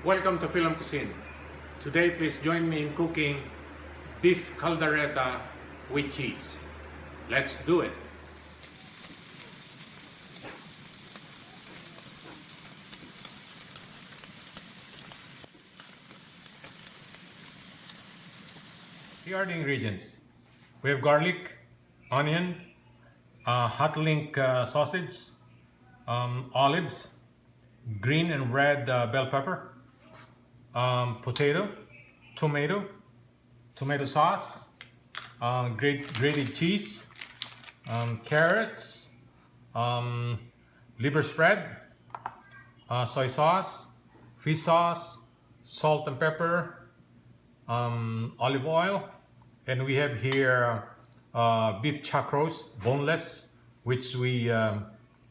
Welcome to FILAM Cuisine. Today, please join me in cooking beef caldereta with cheese. Let's do it. Here are the ingredients. We have garlic, onion, hot link sausage, olives, green and red bell pepper, potato, tomato sauce, grated cheese, carrots, liver spread, soy sauce, fish sauce, salt and pepper, olive oil, and we have here beef chuck roast, boneless, which we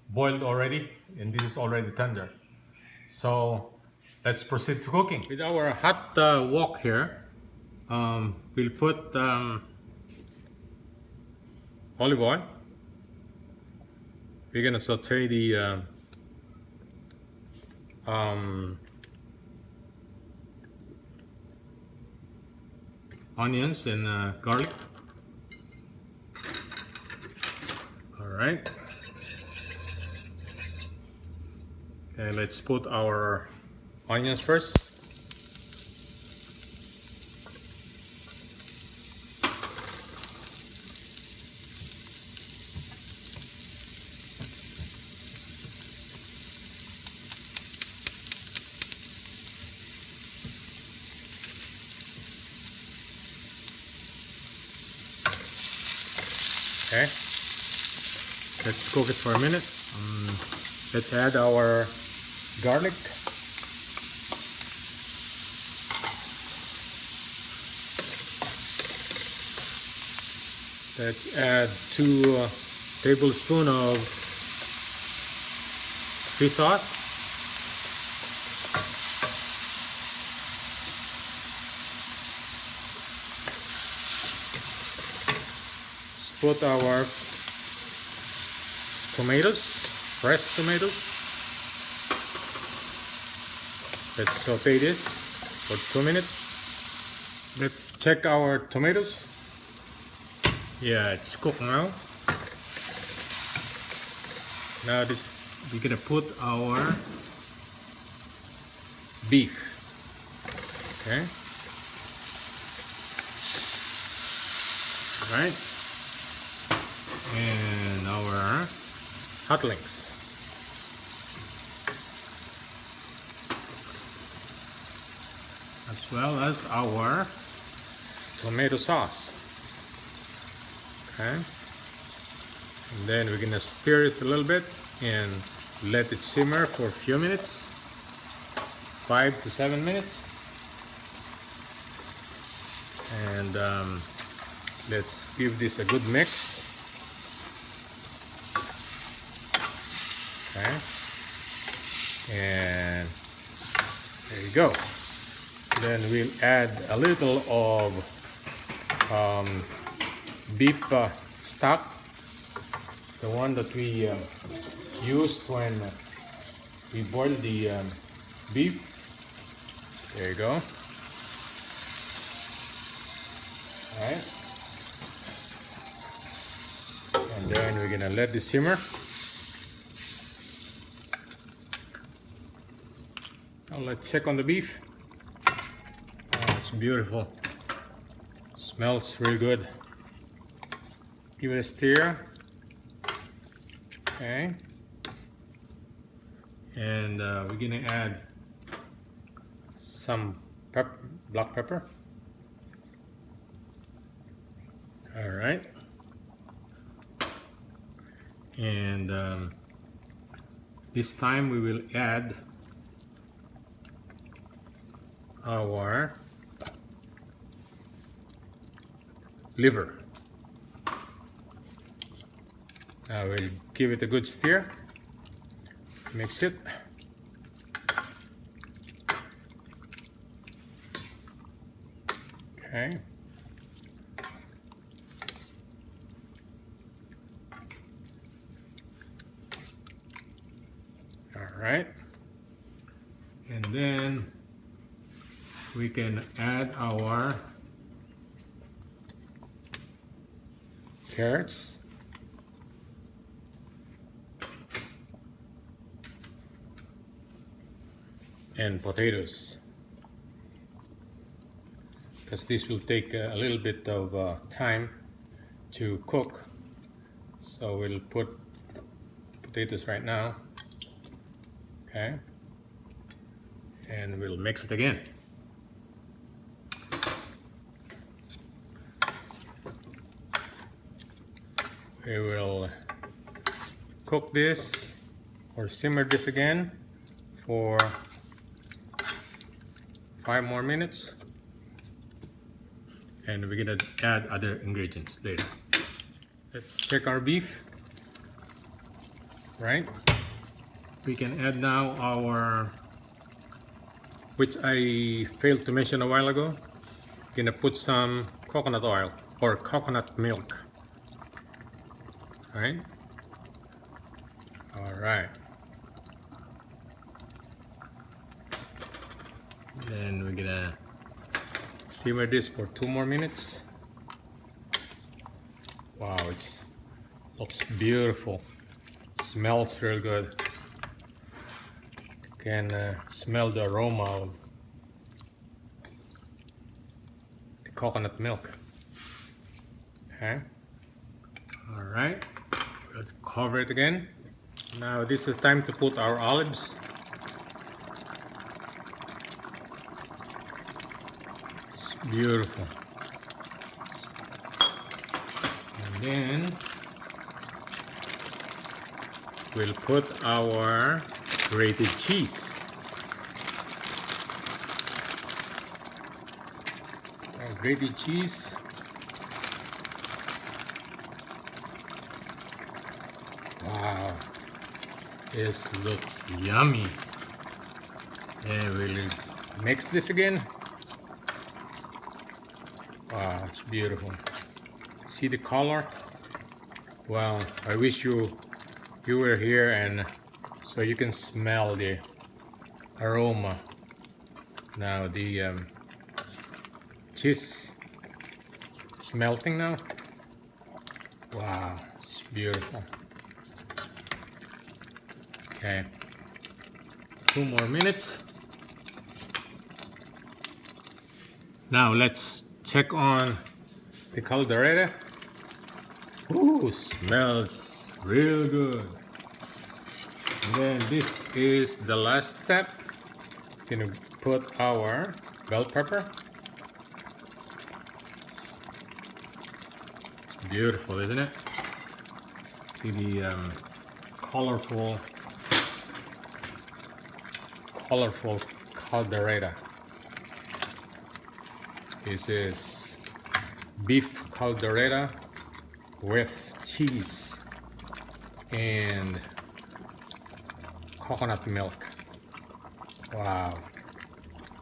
boiled already, and this is already tender. So let's proceed to cooking. With our hot wok here, we'll put olive oil. We're gonna saute the onions and garlic. All right. And let's put our onions first. Okay, let's cook it for a minute. Let's add our garlic. Let's add 2 tablespoons of fish sauce. Put our tomatoes, fresh tomatoes. Let's saute this for 2 minutes. Let's check our tomatoes. Yeah, it's cooked now. Now we're gonna put our beef. Okay. All right. And our hot links. As well as our tomato sauce. Okay. And then we're gonna stir this a little bit and let it simmer for a few minutes. 5 to 7 minutes. And let's give this a good mix. Okay. And there you go. Then we'll add a little of beef stock, the one that we used when we boiled the beef. There you go. All right. And then we're gonna let this simmer. Now let's check on the beef. Oh, it's beautiful. Smells really good. Give it a stir. Okay. And we're gonna add some black pepper. All right. And this time we will add our liver. I will give it a good stir. Mix it. Okay. All right. And then we can add our carrots, and potatoes, because this will take a little bit of time to cook. So we'll put potatoes right now, okay, and we'll mix it again. We will cook this or simmer this again for 5 more minutes, and we're gonna add other ingredients later. Let's check our beef. Right, we can add now our, which I failed to mention a while ago, gonna put some coconut oil or coconut milk. Right? All right. Then we're gonna simmer this for 2 more minutes. Wow, it looks beautiful. Smells real good. You can smell the aroma of the coconut milk. Okay. All right. Let's cover it again. Now this is the time to put our olives. It's beautiful. And then we'll put our grated cheese. Our grated cheese. Wow, this looks yummy. And we'll mix this again. Wow, it's beautiful. See the color? Wow, I wish you were here and so you can smell the aroma. Now the cheese is melting now. Wow, it's beautiful. Okay, 2 more minutes. Now let's check on the caldereta. Ooh, smells real good. And then this is the last step. Gonna put our bell pepper. It's beautiful, isn't it? See the colorful caldereta. This is beef caldereta with cheese and coconut milk. Wow,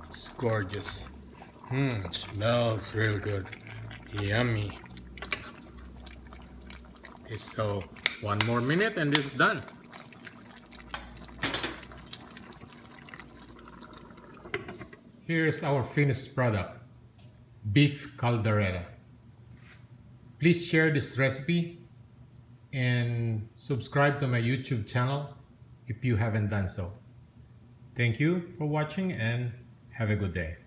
it's gorgeous. It smells real good. Yummy. Okay, so 1 more minute and this is done. Here's our finished product, beef caldereta. Please share this recipe and subscribe to my YouTube channel if you haven't done so. Thank you for watching and have a good day.